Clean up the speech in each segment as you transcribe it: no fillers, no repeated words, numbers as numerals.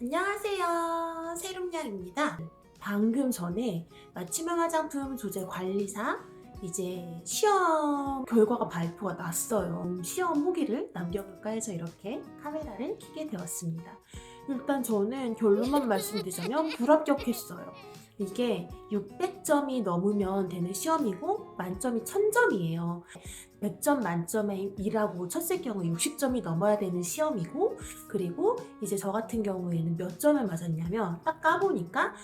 안녕하세요. 세롬냥입니다. 방금 전에 맞춤형 화장품 조제 관리사 이제 시험 결과가 발표가 났어요. 시험 후기를 남겨볼까 해서 이렇게 카메라를 켜게 되었습니다. 일단 저는 결론만 말씀드리자면 불합격했어요. 이게 600점이 넘으면 되는 시험이고 만점이 1000점이에요. 100점 만점에 2라고 쳤을 경우에 60점이 넘어야 되는 시험이고, 그리고 이제 저 같은 경우에는 몇 점을 맞았냐면 딱 까보니까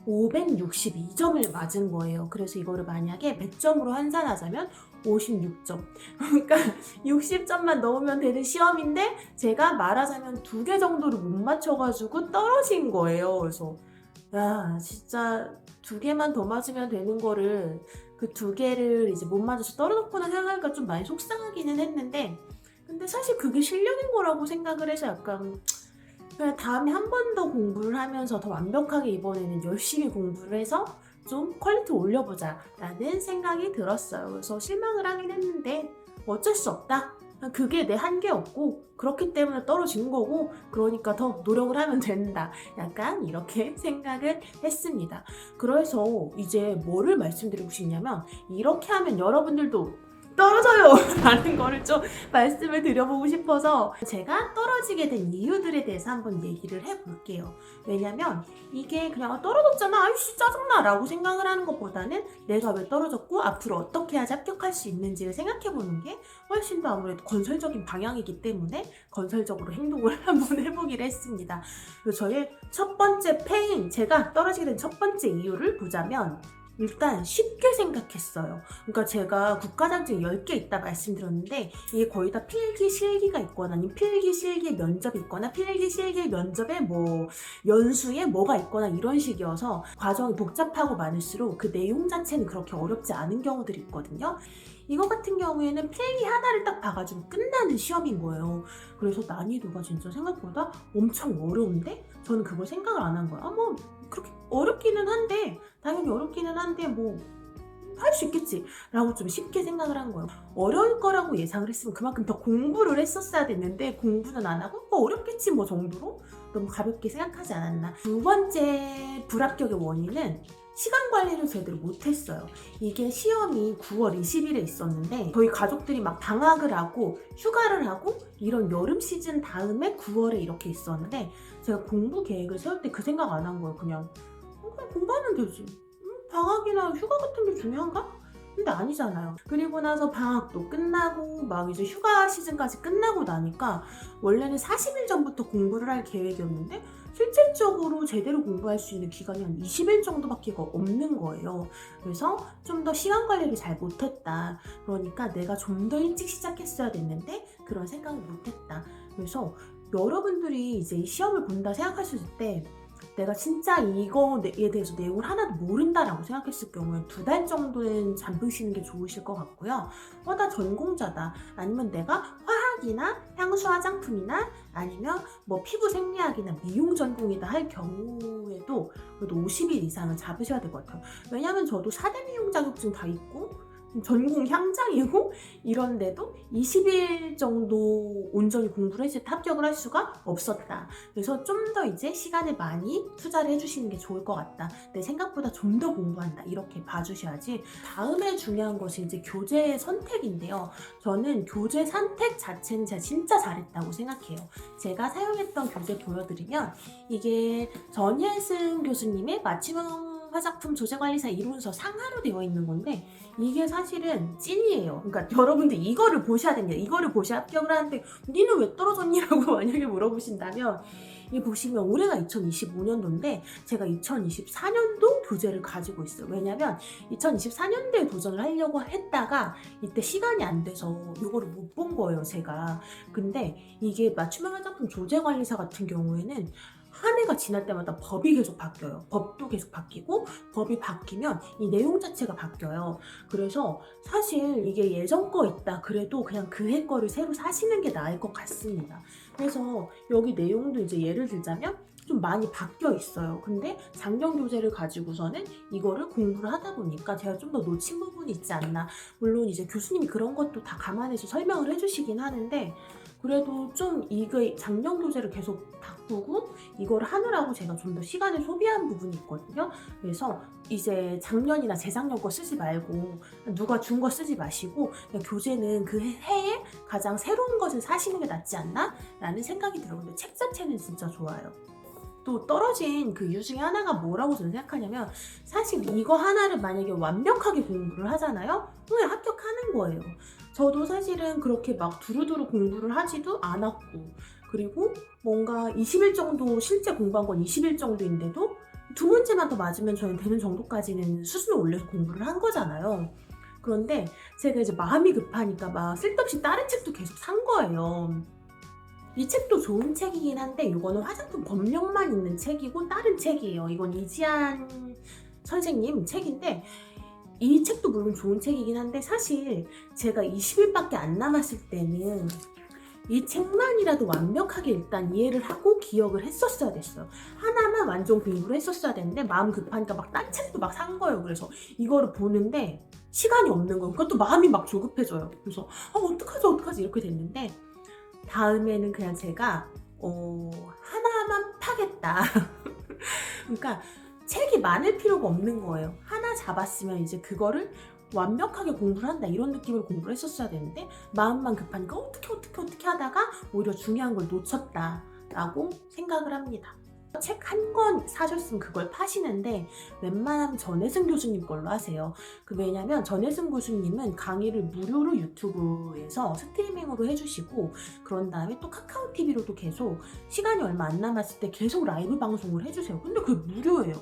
562점을 맞은 거예요. 그래서 이거를 만약에 100점으로 환산하자면 56점. 그러니까 60점만 넣으면 되는 시험인데 제가 말하자면 2개 정도를 못 맞춰가지고 떨어진 거예요. 그래서 야, 진짜 2개만 더 맞으면 되는 거를 그 2개를 이제 못 맞아서 떨어졌구나 생각하니까 좀 많이 속상하기는 했는데, 근데 사실 그게 실력인 거라고 생각을 해서 약간 그냥 다음에 한 번 더 공부를 하면서 더 완벽하게 이번에는 열심히 공부를 해서 좀 퀄리티 올려보자 라는 생각이 들었어요. 그래서 실망을 하긴 했는데 어쩔 수 없다. 그게 내 한계였고 그렇기 때문에 떨어진 거고, 그러니까 더 노력을 하면 된다. 약간 이렇게 생각을 했습니다. 그래서 이제 뭐를 말씀드리고 싶냐면, 이렇게 하면 여러분들도 떨어져요 라는 거를 좀 말씀을 드려보고 싶어서 제가 떨어지게 된 이유들에 대해서 한번 얘기를 해볼게요. 왜냐면 이게 그냥 떨어졌잖아, 아이씨 짜증나 라고 생각을 하는 것보다는 내가 왜 떨어졌고 앞으로 어떻게 해야지 합격할 수 있는지를 생각해보는 게 훨씬 더 아무래도 건설적인 방향이기 때문에 건설적으로 행동을 한번 해보기로 했습니다. 그리고 저의 첫 번째 패인, 제가 떨어지게 된 첫 번째 이유를 보자면 일단 쉽게 생각했어요. 그러니까 제가 국가자격증 10개 있다 말씀드렸는데 이게 거의 다 필기 실기가 있거나 아니면 필기 실기 면접이 있거나 필기 실기 면접에 뭐 연수에 뭐가 있거나 이런 식이어서 과정이 복잡하고 많을수록 그 내용 자체는 그렇게 어렵지 않은 경우들이 있거든요. 이거 같은 경우에는 필기 하나를 딱 봐가지고 끝나는 시험인 거예요. 그래서 난이도가 진짜 생각보다 엄청 어려운데 저는 그걸 생각을 안 한 거야. 뭐 그렇게 어렵기는 한데, 당연히 어렵기는 한데 뭐 할 수 있겠지 라고 좀 쉽게 생각을 한 거예요. 어려울 거라고 예상을 했으면 그만큼 더 공부를 했었어야 됐는데 공부는 안 하고 어렵겠지 뭐 정도로 너무 가볍게 생각하지 않았나. 두 번째 불합격의 원인은 시간 관리를 제대로 못했어요. 이게 시험이 9월 20일에 있었는데 저희 가족들이 막 방학을 하고 휴가를 하고 이런 여름 시즌 다음에 9월에 이렇게 있었는데 제가 공부 계획을 세울 때 그 생각 안 한 거예요. 그냥 공부하면 되지. 방학이나 휴가 같은 게 중요한가? 근데 아니잖아요. 그리고 나서 방학도 끝나고 막 이제 휴가 시즌까지 끝나고 나니까 원래는 40일 전부터 공부를 할 계획이었는데 실질적으로 제대로 공부할 수 있는 기간이 한 20일 정도밖에 없는 거예요. 그래서 좀 더 시간 관리를 잘 못했다. 그러니까 내가 좀 더 일찍 시작했어야 됐는데 그런 생각을 못했다. 그래서 여러분들이 이제 이 시험을 본다 생각하실 때 내가 진짜 이거에 대해서 내용을 하나도 모른다라고 생각했을 경우에 2달 정도는 잠들 쉬는 게 좋으실 것 같고요. 나 전공자다. 아니면 내가 화학이나 향수 화장품이나 아니면 뭐 피부 생리학이나 미용 전공이다 할 경우에도 그래도 50일 이상은 잡으셔야 될 것 같아요. 왜냐면 저도 4대 미용 자격증 다 있고 전공 향장이고 이런데도 20일 정도 온전히 공부를 했을 때 합격을 할 수가 없었다. 그래서 좀 더 이제 시간을 많이 투자를 해주시는 게 좋을 것 같다. 내 생각보다 좀 더 공부한다. 이렇게 봐주셔야지. 다음에 중요한 것이 이제 교재 선택인데요. 저는 교재 선택 자체는 제가 진짜 잘했다고 생각해요. 제가 사용했던 교재 보여드리면 이게 전예승 교수님의 맞춤형 화장품 조제관리사 이론서 상하로 되어 있는 건데 이게 사실은 찐이에요. 그러니까 여러분들 이거를 보셔야 됩니다. 이거를 보셔야 합격을 하는데 니는 왜 떨어졌니라고 만약에 물어보신다면, 이 보시면 올해가 2025년도인데 제가 2024년도 교재를 가지고 있어요. 왜냐면 2024년도에 도전을 하려고 했다가 이때 시간이 안 돼서 이거를 못 본 거예요, 제가. 근데 이게 맞춤형 화장품 조제관리사 같은 경우에는 한 해가 지날 때마다 법이 계속 바뀌어요. 법도 계속 바뀌고 법이 바뀌면 이 내용 자체가 바뀌어요. 그래서 사실 이게 예전 거 있다 그래도 그냥 그 해 거를 새로 사시는 게 나을 것 같습니다. 그래서 여기 내용도 이제 예를 들자면 좀 많이 바뀌어 있어요. 근데 작년 교재를 가지고서는 이거를 공부를 하다 보니까 제가 좀 더 놓친 부분이 있지 않나. 물론 이제 교수님이 그런 것도 다 감안해서 설명을 해주시긴 하는데 그래도 좀 이거 작년 교재를 계속 바꾸고 이걸 하느라고 제가 좀 더 시간을 소비한 부분이 있거든요. 그래서 이제 작년이나 재작년 거 쓰지 말고 누가 준 거 쓰지 마시고 그냥 교재는 그 해에 가장 새로운 것을 사시는 게 낫지 않나? 라는 생각이 들어요. 근데 책 자체는 진짜 좋아요. 또 떨어진 그 이유 중에 하나가 뭐라고 저는 생각하냐면 사실 이거 하나를 만약에 완벽하게 공부를 하잖아요? 그냥 합격하는 거예요. 저도 사실은 그렇게 막 두루두루 공부를 하지도 않았고 그리고 뭔가 20일 정도 실제 공부한 건 20일 정도인데도 두 문제만 더 맞으면 저는 되는 정도까지는 수준을 올려서 공부를 한 거잖아요. 그런데 제가 이제 마음이 급하니까 막 쓸데없이 다른 책도 계속 산 거예요. 이 책도 좋은 책이긴 한데 이거는 화장품 법령만 있는 책이고 다른 책이에요. 이건 이지한 선생님 책인데 이 책도 물론 좋은 책이긴 한데 사실 제가 20일밖에 안 남았을 때는 이 책만이라도 완벽하게 일단 이해를 하고 기억을 했었어야 됐어요. 하나만 완전 공부를 했었어야 되는데 마음 급하니까 막 딴 책도 막 산 거예요. 그래서 이거를 보는데 시간이 없는 거예요. 그것도 마음이 막 조급해져요. 그래서 어떡하지 이렇게 됐는데 다음에는 그냥 제가 하나만 파겠다. 그러니까 책이 많을 필요가 없는 거예요. 하나 잡았으면 이제 그거를 완벽하게 공부를 한다 이런 느낌으로 공부를 했었어야 되는데 마음만 급하니까 어떻게 하다가 오히려 중요한 걸 놓쳤다라고 생각을 합니다. 책 한 권 사셨으면 그걸 파시는데 웬만하면 전혜승 교수님 걸로 하세요. 왜냐면 전혜승 교수님은 강의를 무료로 유튜브에서 스트리밍으로 해주시고 그런 다음에 또 카카오 TV로도 계속 시간이 얼마 안 남았을 때 계속 라이브 방송을 해주세요. 근데 그게 무료예요.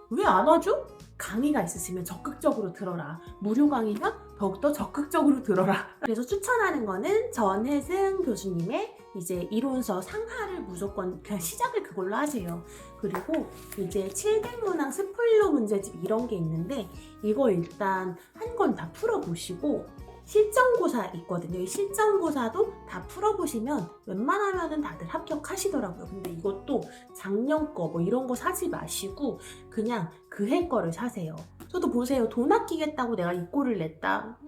왜 안 하죠? 강의가 있으시면 적극적으로 들어라. 무료 강의면 더욱더 적극적으로 들어라. 그래서 추천하는 거는 전혜승 교수님의 이제 이론서 상하를 무조건 그냥 시작을 그걸로 하세요. 그리고 이제 700문항 스포일러 문제집 이런 게 있는데 이거 일단 한 권 다 풀어보시고 실전고사 있거든요. 이 실전고사도 다 풀어보시면 웬만하면 다들 합격하시더라고요. 근데 이것도 작년 거 뭐 이런 거 사지 마시고 그냥 그 해 거를 사세요. 저도 보세요. 돈 아끼겠다고 내가 이 꼴을 냈다.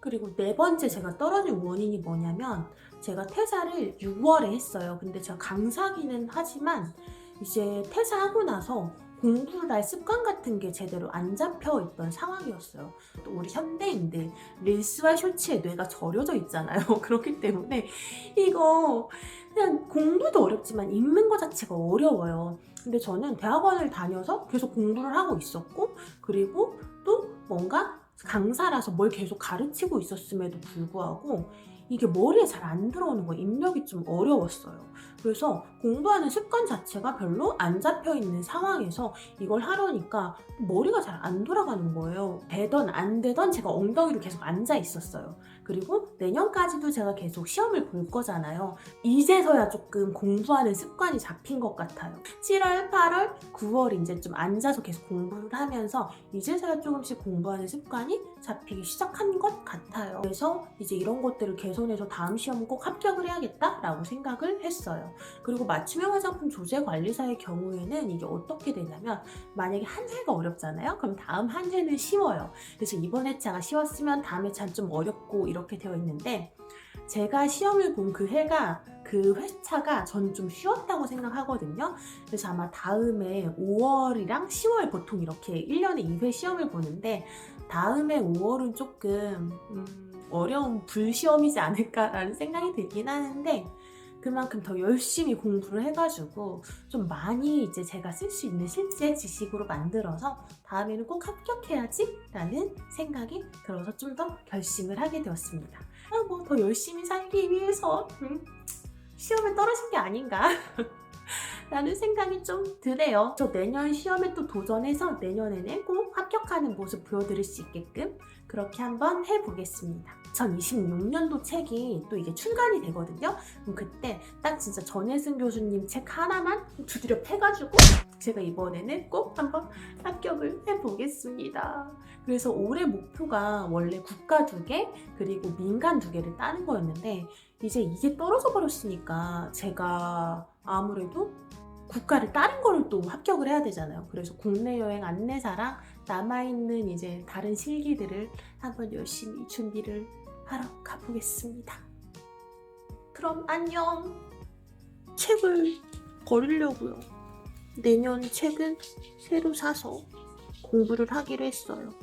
그리고 네 번째 제가 떨어진 원인이 뭐냐면 제가 퇴사를 6월에 했어요. 근데 제가 강사기는 하지만 이제 퇴사하고 나서 공부를 할 습관 같은 게 제대로 안 잡혀 있던 상황이었어요. 또 우리 현대인들 릴스와 쇼츠에 뇌가 절여져 있잖아요. 그렇기 때문에 이거 그냥 공부도 어렵지만 읽는 것 자체가 어려워요. 근데 저는 대학원을 다녀서 계속 공부를 하고 있었고 그리고 또 뭔가 강사라서 뭘 계속 가르치고 있었음에도 불구하고 이게 머리에 잘 안 들어오는 거예요. 입력이 좀 어려웠어요. 그래서 공부하는 습관 자체가 별로 안 잡혀있는 상황에서 이걸 하려니까 머리가 잘 안 돌아가는 거예요. 되던 안 되던 제가 엉덩이로 계속 앉아 있었어요. 그리고 내년까지도 제가 계속 시험을 볼 거잖아요. 이제서야 조금 공부하는 습관이 잡힌 것 같아요. 7월, 8월, 9월 이제 좀 앉아서 계속 공부를 하면서 이제서야 조금씩 공부하는 습관이 잡히기 시작한 것 같아요. 그래서 이제 이런 것들을 개선해서 다음 시험은 꼭 합격을 해야겠다라고 생각을 했어요. 그리고 맞춤형 화장품 조제관리사의 경우에는 이게 어떻게 되냐면 만약에 한 회가 어렵잖아요? 그럼 다음 한 회는 쉬워요. 그래서 이번 회차가 쉬웠으면 다음 회차는 좀 어렵고 이렇게 되어 있는데 제가 시험을 본 그 해가 그 회차가 저는 좀 쉬웠다고 생각하거든요. 그래서 아마 다음에 5월이랑 10월 보통 이렇게 1년에 2회 시험을 보는데 다음에 5월은 조금 어려운 불시험이지 않을까라는 생각이 들긴 하는데 그만큼 더 열심히 공부를 해가지고 좀 많이 이제 제가 쓸 수 있는 실제 지식으로 만들어서 다음에는 꼭 합격해야지 라는 생각이 들어서 좀 더 결심을 하게 되었습니다. 뭐 더 열심히 살기 위해서 시험에 떨어진 게 아닌가 라는 생각이 좀 드네요. 저 내년 시험에 또 도전해서 내년에는 꼭 합격하는 모습 보여드릴 수 있게끔 그렇게 한번 해보겠습니다. 2026년도 책이 또 이게 출간이 되거든요. 그럼 그때 딱 진짜 전혜승 교수님 책 하나만 두드려 패가지고 제가 이번에는 꼭 한번 합격을 해보겠습니다. 그래서 올해 목표가 원래 국가 2개 그리고 민간 2개를 따는 거였는데 이제 이게 떨어져 버렸으니까 제가 아무래도 국가를 다른 거를 또 합격을 해야 되잖아요. 그래서 국내 여행 안내사랑 남아있는 이제 다른 실기들을 한번 열심히 준비를 하러 가보겠습니다. 그럼 안녕. 책을 버리려고요. 내년 책은 새로 사서 공부를 하기로 했어요.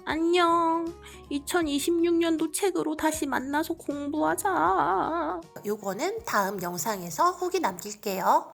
안녕. 2026년도 책으로 다시 만나서 공부하자. 요거는 다음 영상에서 후기 남길게요.